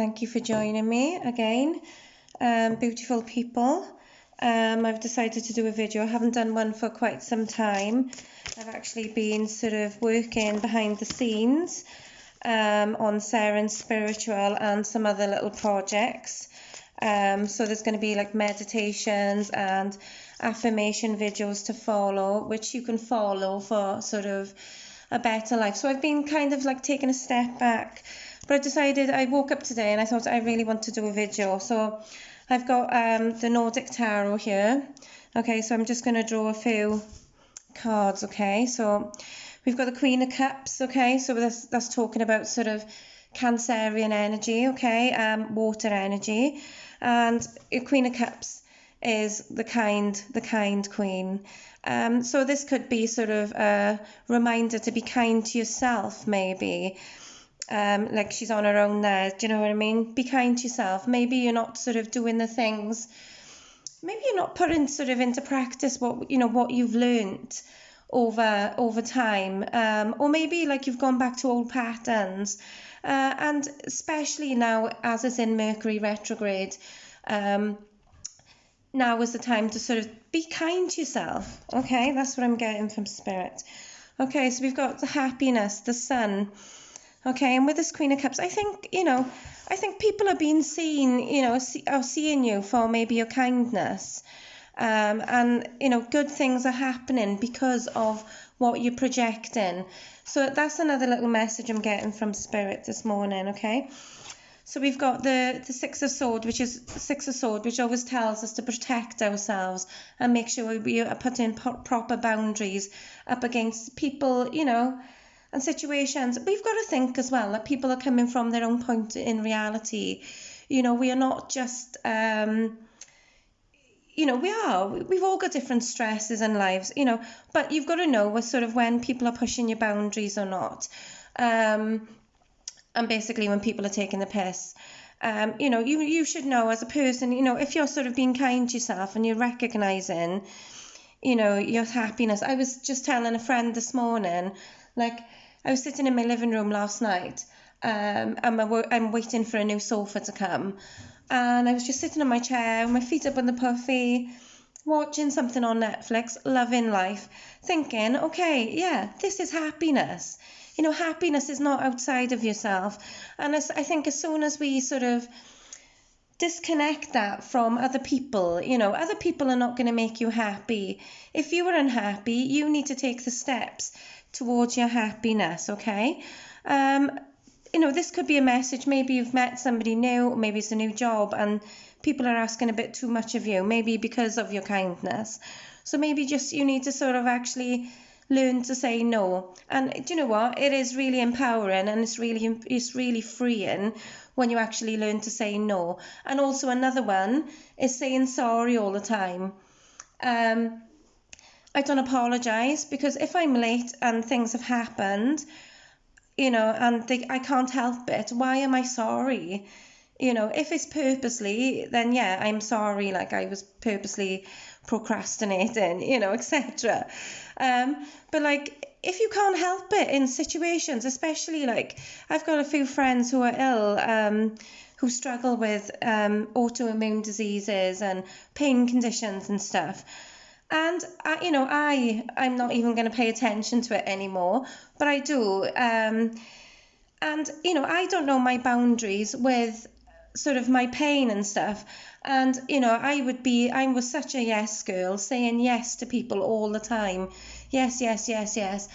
Thank you for joining me again, beautiful people. I've decided to do a video. I haven't done one for quite some time. I've actually been sort of working behind the scenes on Serenspiritual and some other little projects. So there's going to be like meditations and affirmation videos to follow, which you can follow for sort of a better life. So I've been kind of like taking a step back, but I decided, I woke up today and I thought I really want to do a video. So I've got the Nordic Tarot here. Okay, so I'm just going to draw a few cards. Okay, so we've got the Queen of Cups. Okay, so that's talking about sort of Cancerian energy. Okay, water energy, and Queen of Cups is the kind queen. So this could be sort of a reminder to be kind to yourself, maybe. Like she's on her own there, do you know what I mean? Be kind to yourself. Maybe you're not sort of doing the things, maybe you're not putting sort of into practice what you've learnt over time, or maybe like you've gone back to old patterns, and especially now as it's in Mercury retrograde, now is the time to sort of be kind to yourself. Okay, that's what I'm getting from Spirit. Okay, so we've got the happiness, the sun. Okay, and with this Queen of Cups, I think people are being seen, are seeing you for maybe your kindness. And good things are happening because of what you're projecting. So that's another little message I'm getting from Spirit this morning. Okay, so we've got the Six of Swords, which always tells us to protect ourselves and make sure we are putting proper boundaries up against people, and situations. We've got to think as well that people are coming from their own point in reality. We are not just we've all got different stresses in lives, but you've got to know sort of when people are pushing your boundaries or not, and basically when people are taking the piss. You should know as a person, if you're sort of being kind to yourself and you're recognizing your happiness. I was just telling a friend this morning, like, I was sitting in my living room last night, and I'm waiting for a new sofa to come, and I was just sitting in my chair with my feet up on the puffy, watching something on Netflix, loving life, thinking, okay, yeah, this is happiness. Happiness is not outside of yourself. And I think as soon as we sort of disconnect that from other people, other people are not going to make you happy. If you are unhappy, you need to take the steps towards your happiness. Okay, this could be a message. Maybe you've met somebody new, or maybe it's a new job and people are asking a bit too much of you, maybe because of your kindness. So maybe just you need to sort of actually learn to say no. And do you know what, it is really empowering, and it's really freeing when you actually learn to say no. And also another one is saying sorry all the time. I don't apologise, because if I'm late and things have happened, and I can't help it, why am I sorry? If it's purposely, then yeah, I'm sorry, like I was purposely procrastinating, etc. But like, if you can't help it in situations, especially like I've got a few friends who are ill, who struggle with autoimmune diseases and pain conditions and stuff. And I'm not even going to pay attention to it anymore, but I do. And I don't know my boundaries with sort of my pain and stuff. And I was such a yes girl, saying yes to people all the time. Yes, yes, yes, yes.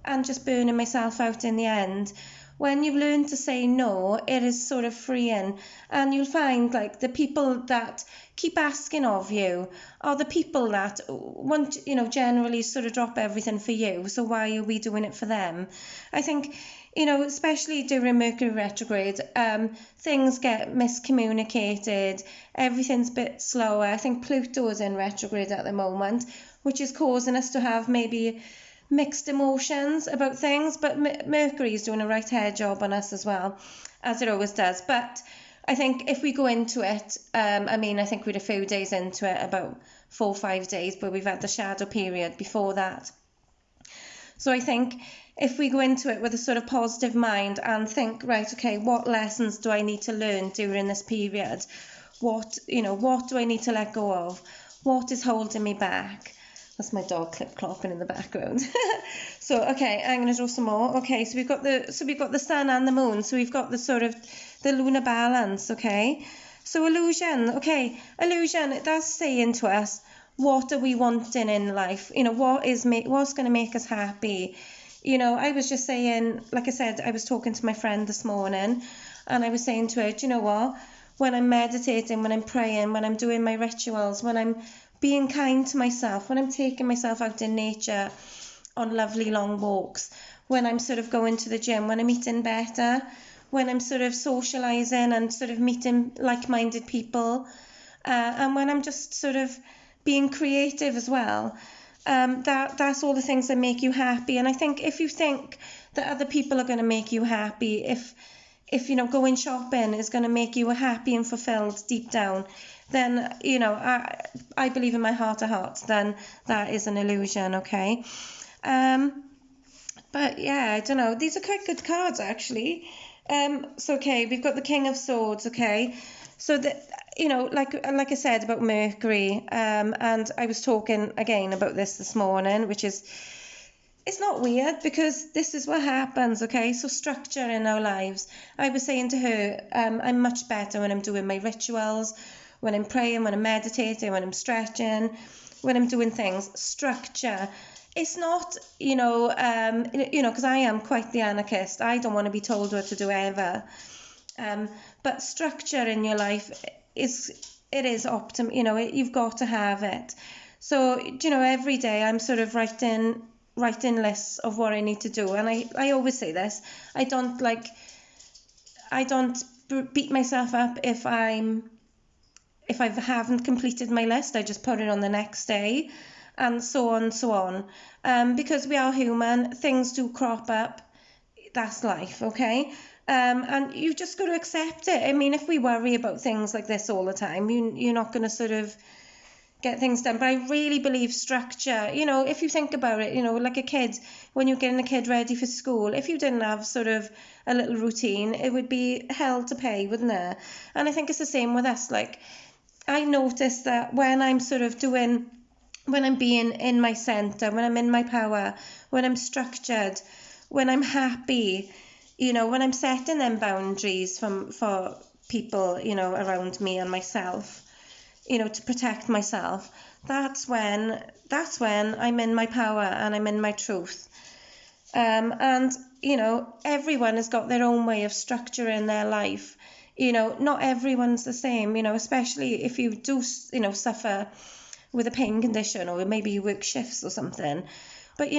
And just burning myself out in the end. When you've learned to say no, it is sort of freeing. And you'll find like the people that keep asking of you are the people that want, generally sort of drop everything for you. So why are we doing it for them? I think, especially during Mercury retrograde, things get miscommunicated. Everything's a bit slower. I think Pluto is in retrograde at the moment, which is causing us to have maybe mixed emotions about things, but Mercury is doing a right hair job on us as well, as it always does. But I think if we go into it, I think we're a few days into it, about 4 or 5 days, but we've had the shadow period before that. So I think if we go into it with a sort of positive mind and think, right, okay, what lessons do I need to learn during this period? What do I need to let go of? What is holding me back? That's my dog clip-clopping in the background. So, okay, I'm going to draw some more. Okay, so we've got the sun and the moon. So we've got the sort of the lunar balance, okay? So illusion, that's saying to us, what are we wanting in life? What's going to make us happy? I was just saying, like I said, I was talking to my friend this morning, and I was saying to her, do you know what? When I'm meditating, when I'm praying, when I'm doing my rituals, when I'm being kind to myself, when I'm taking myself out in nature on lovely long walks, when I'm sort of going to the gym, when I'm eating better, when I'm sort of socialising and sort of meeting like-minded people, and when I'm just sort of being creative as well, that's all the things that make you happy. And I think if you think that other people are going to make you happy, if going shopping is going to make you happy and fulfilled deep down, then I believe in my heart of hearts, then that is an illusion, okay? But yeah, I don't know, these are quite good cards actually. So okay, we've got the King of Swords, okay? So that, like I said about Mercury, and I was talking again about this morning, which is, it's not weird because this is what happens, okay? So structure in our lives. I was saying to her, I'm much better when I'm doing my rituals, when I'm praying, when I'm meditating, when I'm stretching, when I'm doing things. Structure. It's not, because I am quite the anarchist. I don't want to be told what to do ever. But structure in your life is optimal. You've got to have it. So, every day I'm sort of writing lists of what I need to do, and I always say this. I don't beat myself up if I haven't completed my list. I just put it on the next day, and so on. Because we are human, things do crop up. That's life, okay? And you've just got to accept it. I mean, if we worry about things like this all the time, you're not going to sort of get things done. But I really believe structure. If you think about it, like a kid, when you're getting a kid ready for school, if you didn't have sort of a little routine, it would be hell to pay, wouldn't it? And I think it's the same with us. Like, I notice that when I'm being in my centre, when I'm in my power, when I'm structured, when I'm happy, when I'm setting them boundaries for people, around me and myself, to protect myself, that's when I'm in my power and I'm in my truth. And everyone has got their own way of structuring their life. Not everyone's the same, especially if you do, suffer with a pain condition, or maybe you work shifts or something. But,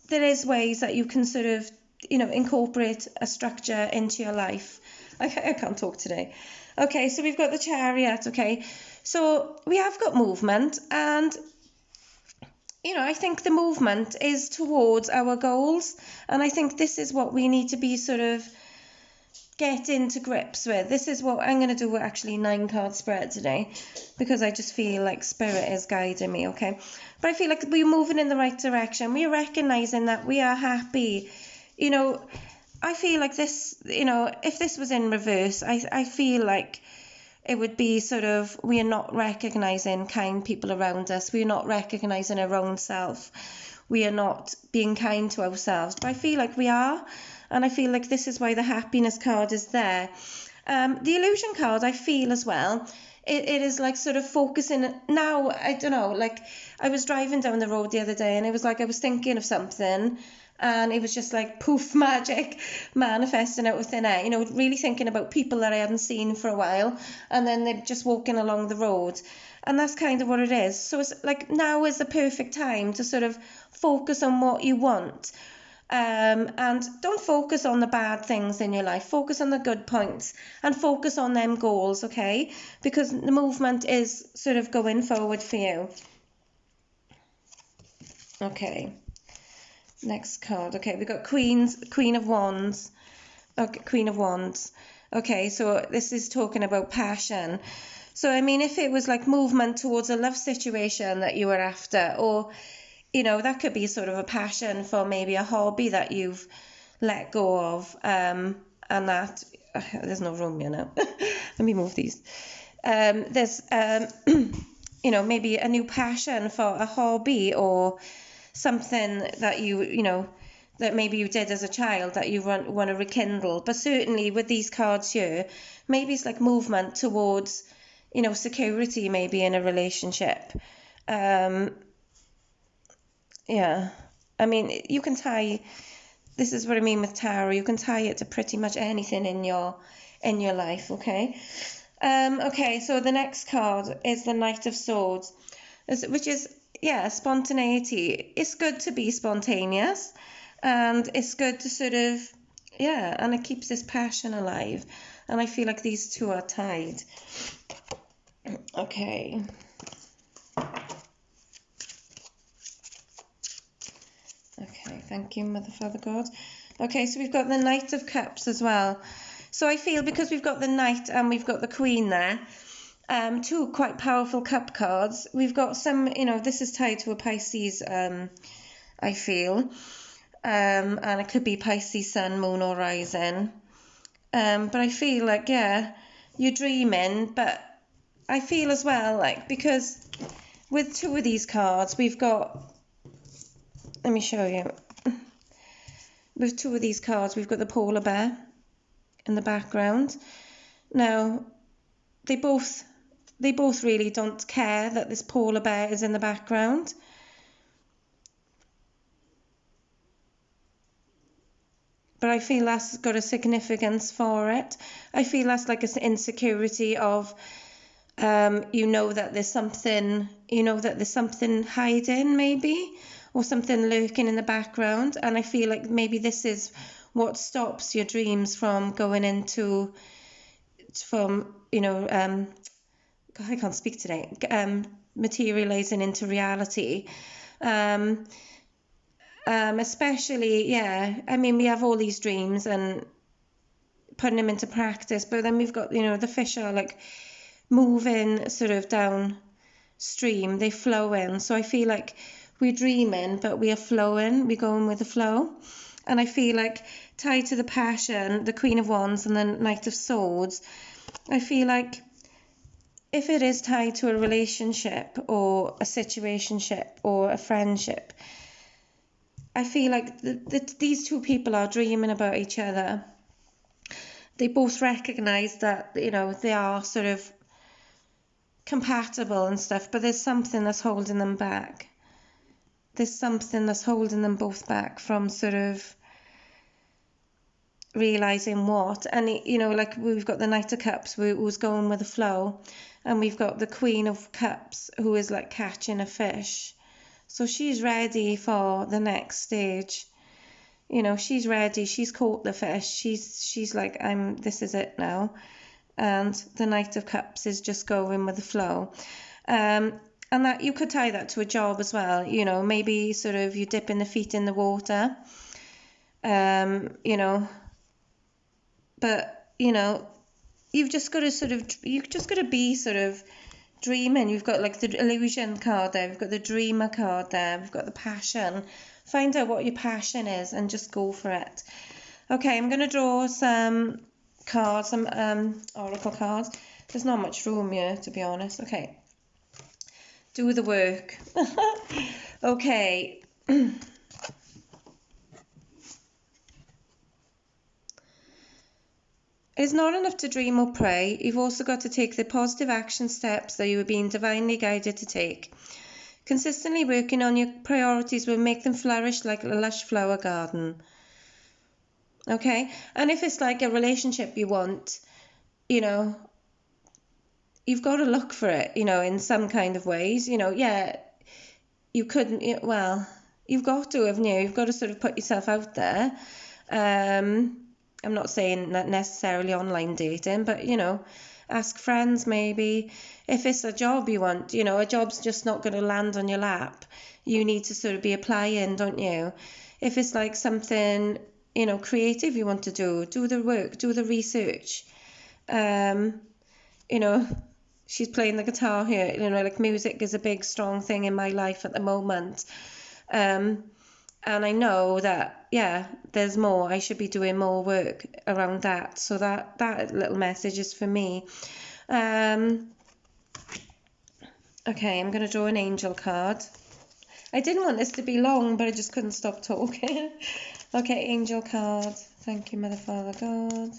there is ways that you can sort of, incorporate a structure into your life. I can't talk today. Okay, so we've got the Chariot, okay? So we have got movement, and, I think the movement is towards our goals, and I think this is what we need to be sort of get into grips with. This is what I'm going to do, actually 9-card spread today, because I just feel like Spirit is guiding me, okay? But I feel like we're moving in the right direction. We're recognising that we are happy. I feel like this, if this was in reverse, I feel like it would be sort of, we are not recognising kind people around us. We are not recognising our own self. We are not being kind to ourselves. But I feel like we are. And I feel like this is why the happiness card is there. The illusion card, I feel as well, it is like sort of focusing. Now, I don't know, like I was driving down the road the other day, and it was like I was thinking of something, and it was just like poof, magic, manifesting out of thin air, really thinking about people that I hadn't seen for a while, and then they're just walking along the road. And that's kind of what it is. So it's like now is the perfect time to sort of focus on what you want. And don't focus on the bad things in your life. Focus on the good points and focus on them goals, okay? Because the movement is sort of going forward for you. Okay. Next card. Okay, we've got Queen of Wands. Okay, Queen of Wands. Okay, so this is talking about passion. So, I mean, if it was like movement towards a love situation that you were after, or you know, that could be sort of a passion for maybe a hobby that you've let go of, and that, there's no room, you know. Let me move these. There's, you know, maybe a new passion for a hobby or something that you know, that maybe you did as a child that you want to rekindle. But certainly with these cards here, maybe it's like movement towards, you know, security maybe in a relationship. Yeah, I mean, you can tie, this is what I mean with tarot, you can tie it to pretty much anything in your life, okay? Okay, so the next card is the Knight of Swords, which is, yeah, spontaneity. It's good to be spontaneous, and it's good to sort of, yeah, and it keeps this passion alive. And I feel like these two are tied. Okay. Okay, thank you, Mother, Father, God. Okay, so we've got the Knight of Cups as well. So I feel because we've got the Knight and we've got the Queen there, two quite powerful cup cards. We've got some, you know, this is tied to a Pisces, I feel. And it could be Pisces Sun, Moon or Rising. But I feel like, yeah, you're dreaming, but I feel as well, like, because with two of these cards, we've got, let me show you. With two of these cards, we've got the polar bear in the background. Now, they both really don't care that this polar bear is in the background. But I feel that's got a significance for it. I feel that's like an insecurity of, you know that there's something hiding maybe, or something lurking in the background. And I feel like maybe this is what stops your dreams from going into, you know, God, I can't speak today, materializing into reality. Especially, yeah, I mean, we have all these dreams and putting them into practice, but then we've got, you know, the fish are like moving sort of downstream, they flow in. So I feel like we're dreaming, but we are flowing, we're going with the flow. And I feel like tied to the passion, the Queen of Wands and the Knight of Swords, I feel like if it is tied to a relationship or a situationship or a friendship, I feel like these two people are dreaming about each other. They both recognise that, you know, they are sort of compatible and stuff, but there's something that's holding them back. There's something that's holding them both back from sort of realising what. And, you know, like we've got the Knight of Cups who's going with the flow, and we've got the Queen of Cups who is like catching a fish. So she's ready for the next stage. You know, she's ready. She's caught the fish. She's like, this is it now. And the Knight of Cups is just going with the flow. And that you could tie that to a job as well. You know, maybe sort of you dipping the feet in the water. You know, but you know, you've just got to be sort of dreaming. You've got like the illusion card there, we've got the dreamer card there, we've got the passion. Find out what your passion is and just go for it. Okay, I'm going to draw some cards, some oracle cards. There's not much room here, to be honest. Okay, do the work. Okay. It's not enough to dream or pray. You've also got to take the positive action steps that you are being divinely guided to take. Consistently working on your priorities will make them flourish like a lush flower garden. Okay? And if it's like a relationship you want, you know, you've got to look for it, you know, in some kind of ways. You know, yeah, you couldn't, well, you've got to, haven't you? You've got to sort of put yourself out there. I'm not saying that necessarily online dating, but, you know, ask friends maybe. If it's a job you want, you know, a job's just not going to land on your lap. You need to sort of be applying, don't you? If it's like something, you know, creative you want to do the work, do the research. You know, she's playing the guitar here. You know, like music is a big, strong thing in my life at the moment. And I know that, yeah, there's more. I should be doing more work around that. So that little message is for me. Okay, I'm going to draw an angel card. I didn't want this to be long, but I just couldn't stop talking. Okay, angel card. Thank you, Mother, Father, God.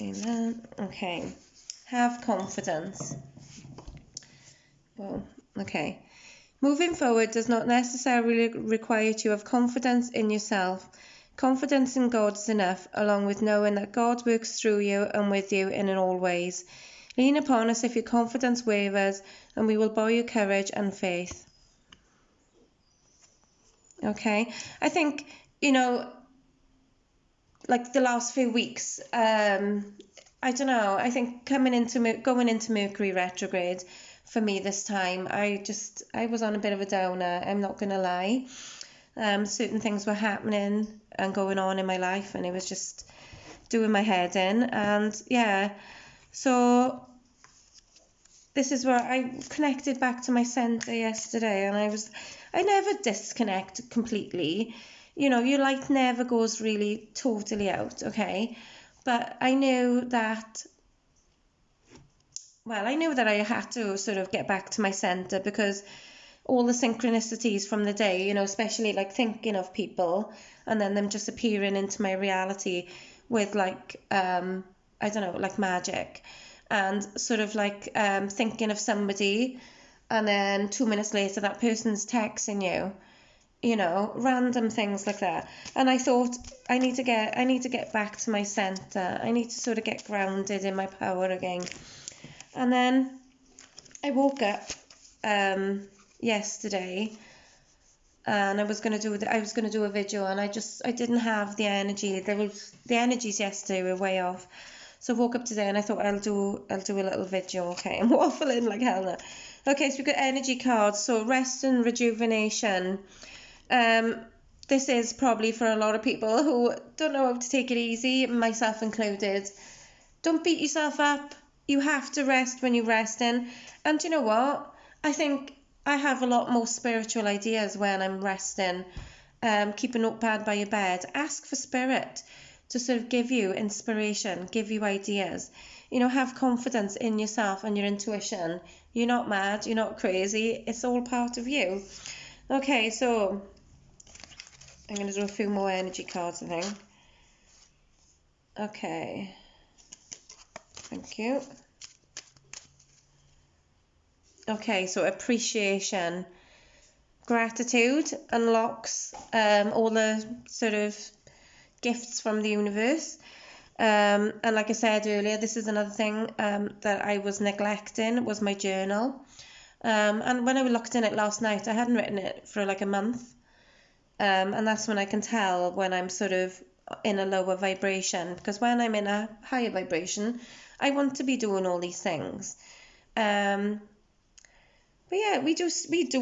Amen. Okay. Have confidence. Well, okay. Moving forward does not necessarily require you to have confidence in yourself. Confidence in God is enough, along with knowing that God works through you and with you in all ways. Lean upon us if your confidence wavers, and we will borrow your courage and faith. Okay, I think, like the last few weeks, I don't know, I think going into Mercury retrograde for me this time, I was on a bit of a downer, I'm not going to lie. Certain things were happening and going on in my life, and it was just doing my head in. And yeah, so this is where I connected back to my center yesterday, and I never disconnect completely. Your light never goes really totally out, okay? But I knew that I had to sort of get back to my center, because all the synchronicities from the day, especially like thinking of people and then them just appearing into my reality with like, I don't know, like magic, and sort of like thinking of somebody, and then 2 minutes later that person's texting you, random things like that. And I thought, I need to get back to my center. I need to sort of get grounded in my power again. And then I woke up yesterday, and I was going to do a video, and I didn't have the energy. The energies yesterday were way off. So I woke up today and I thought I'll do a little video. Okay, I'm waffling like hell now. Okay, so we've got energy cards. So rest and rejuvenation. This is probably for a lot of people who don't know how to take it easy, myself included. Don't beat yourself up. You have to rest when you're resting. And you know what? I think I have a lot more spiritual ideas when I'm resting. Keep a notepad by your bed. Ask for spirit to sort of give you inspiration, give you ideas. Have confidence in yourself and your intuition. You're not mad, you're not crazy. It's all part of you. Okay, so I'm going to do a few more energy cards, I think. Okay. Thank you. Okay, so appreciation. Gratitude unlocks all the sort of gifts from the universe. And like I said earlier, this is another thing that I was neglecting, was my journal. And when I looked in it last night, I hadn't written it for like a month. And that's when I can tell when I'm sort of in a lower vibration, because when I'm in a higher vibration, I want to be doing all these things. But yeah, we do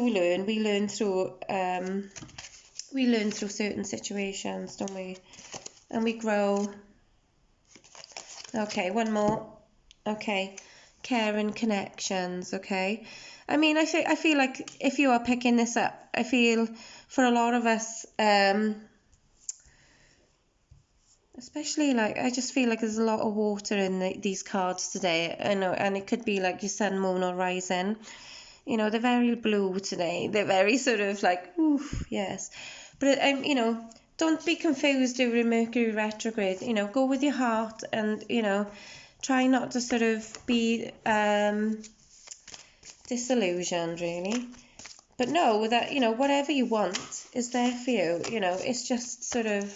learn. We learn through certain situations, don't we? And we grow. Okay, one more. Okay, care and connections. Okay, I mean, I feel like if you are picking this up, I feel for a lot of us, especially like, I just feel like there's a lot of water in these cards today. I know, and it could be like your sun, moon, or rising. They're very blue today. They're very sort of like, oof, yes. But, don't be confused during Mercury retrograde. Go with your heart, and, try not to sort of be disillusioned, really. But know that, whatever you want is there for you. It's just sort of,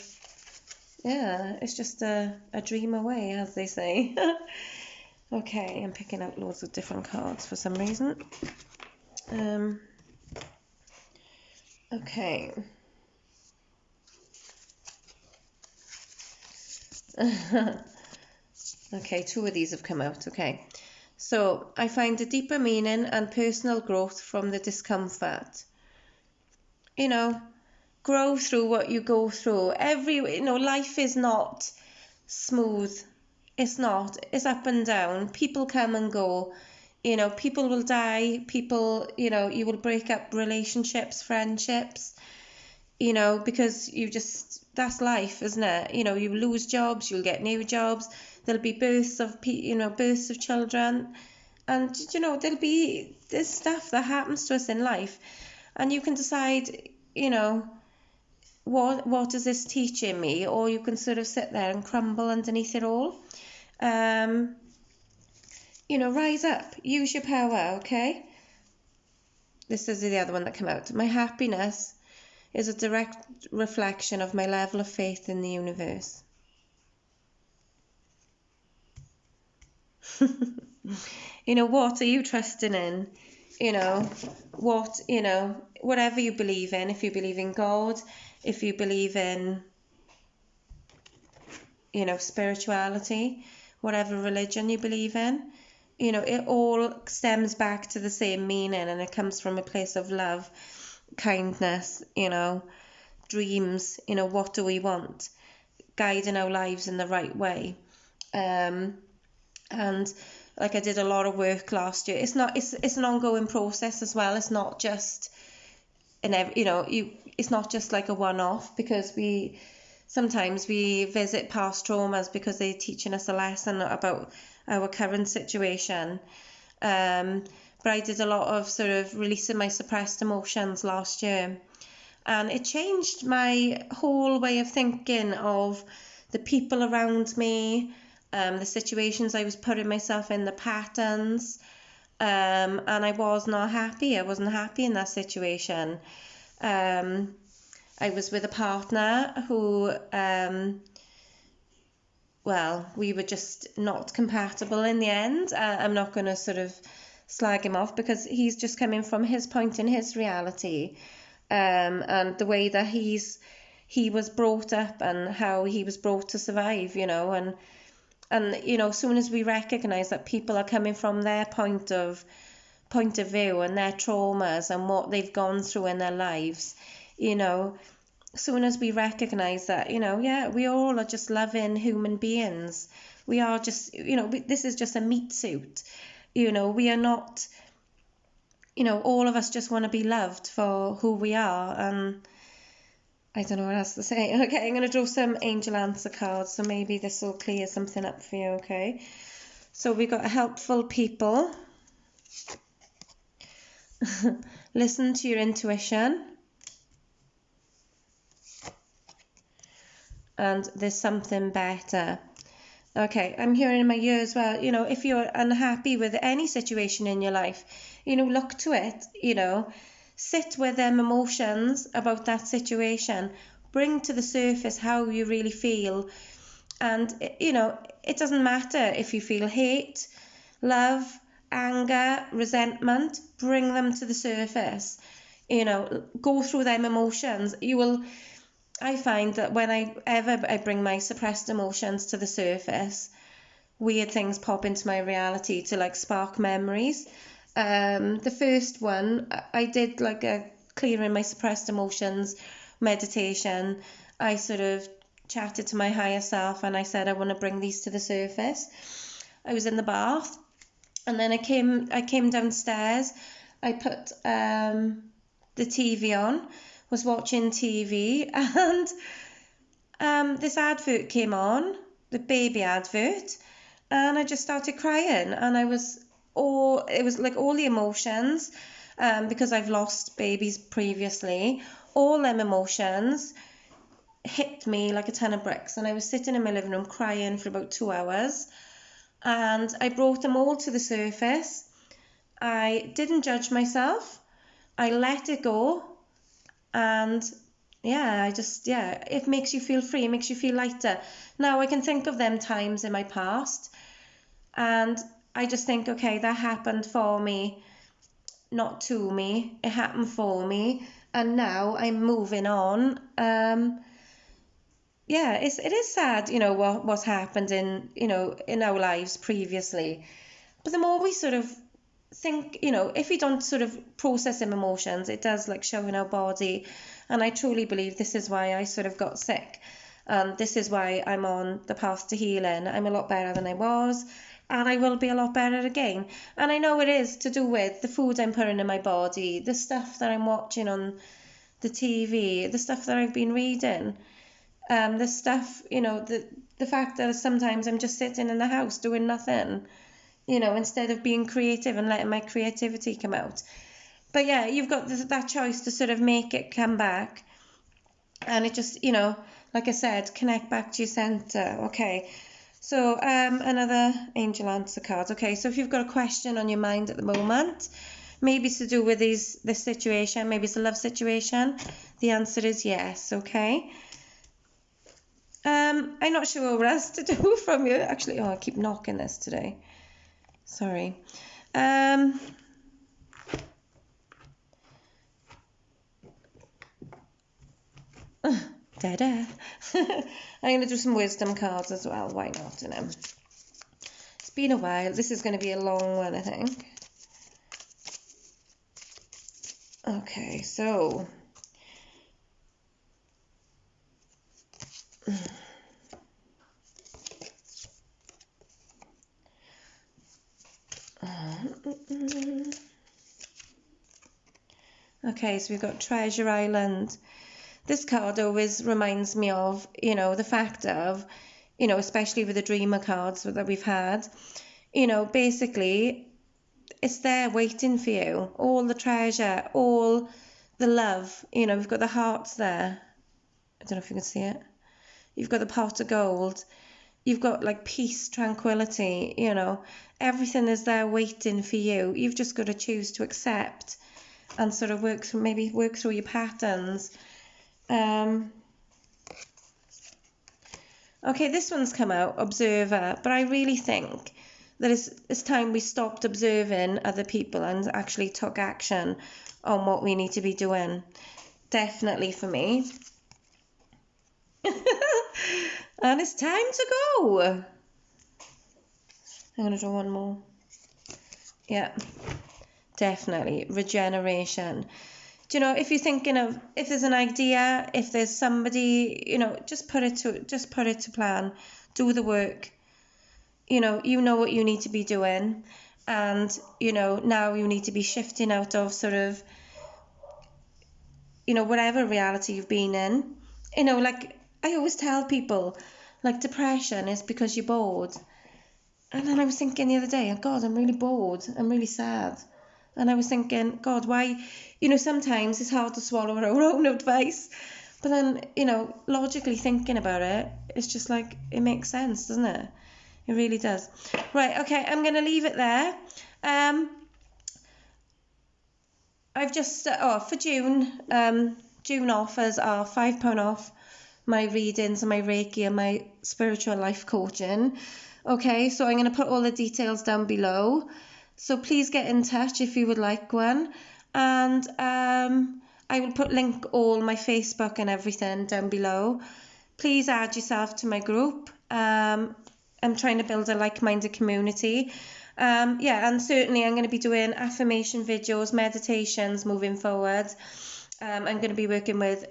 yeah, it's just a dream away, as they say. Okay, I'm picking out loads of different cards for some reason. Okay. Okay, 2 of these have come out. Okay. So, I find a deeper meaning and personal growth from the discomfort. Grow through what you go through. Life is not smooth. It's not. It's up and down. People come and go. You know, people will die, people, you know, you will break up relationships, friendships, you know, because that's life, isn't it? You know, you lose jobs, you'll get new jobs, there'll be births of children, and, you know, there'll be this stuff that happens to us in life, and you can decide, you know, what is this teaching me, or you can sort of sit there and crumble underneath it all. You know, rise up, use your power, okay? This is the other one that came out. My happiness is a direct reflection of my level of faith in the universe. You know, what are you trusting in? You know, whatever you believe in, if you believe in God, if you believe in, you know, spirituality, whatever religion you believe in, you know, it all stems back to the same meaning, and it comes from a place of love, kindness, you know, dreams, you know, what do we want, guiding our lives in the right way. And like I did a lot of work last year. It's an ongoing process as well. It's not just it's not just like a one-off, because sometimes we visit past traumas because they're teaching us a lesson about our current situation. But I did a lot of sort of releasing my suppressed emotions last year, and it changed my whole way of thinking of the people around me, the situations I was putting myself in, the patterns, and I was not happy. I wasn't happy in that situation. I was with a partner who, we were just not compatible in the end. I'm not going to sort of slag him off, because he's just coming from his point in his reality, and the way that he was brought up and how he was brought to survive, you know, and you know, as soon as we recognise that people are coming from their point of view and their traumas and what they've gone through in their lives, you know, as soon as we recognise that, you know, yeah, we all are just loving human beings. We are just, you know, this is just a meat suit. You know, we are not, you know, all of us just want to be loved for who we are. And I don't know what else to say. Okay, I'm going to draw some angel answer cards, so maybe this will clear something up for you, okay? So we got helpful people. Listen to your intuition. And there's something better. Okay, I'm hearing in my ear as well, you know, if you're unhappy with any situation in your life, you know, look to it, you know, sit with them emotions about that situation, bring to the surface how you really feel. And, you know, it doesn't matter if you feel hate, love, anger, resentment, bring them to the surface, you know, go through them emotions. I find that whenever I bring my suppressed emotions to the surface, weird things pop into my reality to like spark memories. The first one, I did like a clearing my suppressed emotions meditation. I sort of chatted to my higher self and I said, I want to bring these to the surface. I was in the bath, and then I came downstairs. I put the TV on, was watching TV, and this advert came on, the baby advert, and I just started crying, and it was like all the emotions, because I've lost babies previously, all them emotions hit me like a ton of bricks, and I was sitting in my living room crying for about 2 hours, and I brought them all to the surface. I didn't judge myself. I let it go. And it makes you feel free, it makes you feel lighter. Now I can think of them times in my past, and I just think, okay, that happened for me, not to me. It happened for me, and now I'm moving on. It is sad, you know, what's happened in our lives previously. But the more we sort of think, you know, if we don't sort of process them emotions, it does like show in our body. And I truly believe this is why I sort of got sick. This is why I'm on the path to healing. I'm a lot better than I was. and I will be a lot better again. And I know it is to do with the food I'm putting in my body, the stuff that I'm watching on the TV, the stuff that I've been reading, the stuff, the fact that sometimes I'm just sitting in the house doing nothing, instead of being creative and letting my creativity come out. But yeah, you've got that choice to sort of make it come back, and it just, like I said, connect back to your center. Okay, so another angel answer card. Okay, so if you've got a question on your mind at the moment, maybe it's to do with this situation, maybe it's a love situation, the answer is yes. Okay. I'm not sure what else to do from you. Actually, I keep knocking this today. Sorry. Dead air. I'm going to do some wisdom cards as well. Why not? It's been a while. This is going to be a long one, I think. Okay, so... Okay, so we've got Treasure Island. This card always reminds me of, the fact of, especially with the Dreamer cards that we've had, basically it's there waiting for you. All the treasure, all the love, we've got the hearts there. I don't know if you can see it. You've got the pot of gold. You've got like peace, tranquility, everything is there waiting for you. You've just got to choose to accept and sort of work through your patterns. Okay, this one's come out, Observer, but I really think that it's time we stopped observing other people and actually took action on what we need to be doing. Definitely for me. And it's time to go. I'm going to do one more. Yeah, definitely. Regeneration. Do you know, if you're thinking of, if there's an idea, if there's somebody, just put it to plan. Do the work. You know what you need to be doing. And, now you need to be shifting out of sort of, whatever reality you've been in. Like I always tell people, like depression is because you're bored. And then I was thinking the other day, oh God, I'm really bored. I'm really sad. And I was thinking, God, why, sometimes it's hard to swallow our own advice. But then, logically thinking about it, it's just like, it makes sense, doesn't it? It really does. Right, okay, I'm going to leave it there. I've just, for June, June offers are £5 off my readings and my Reiki and my spiritual life coaching. Okay, so I'm going to put all the details down below. So please get in touch if you would like one. And I will link all my Facebook and everything down below. Please add yourself to my group. I'm trying to build a like-minded community. And certainly I'm going to be doing affirmation videos, meditations moving forward. I'm going to be working with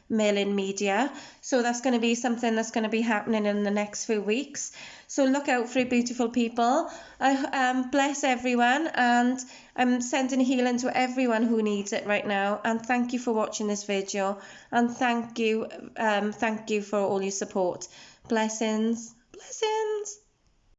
mail-in media. So that's going to be something that's going to be happening in the next few weeks. So look out for it, beautiful people. I bless everyone, and I'm sending healing to everyone who needs it right now. And thank you for watching this video. And thank you for all your support. Blessings. Blessings.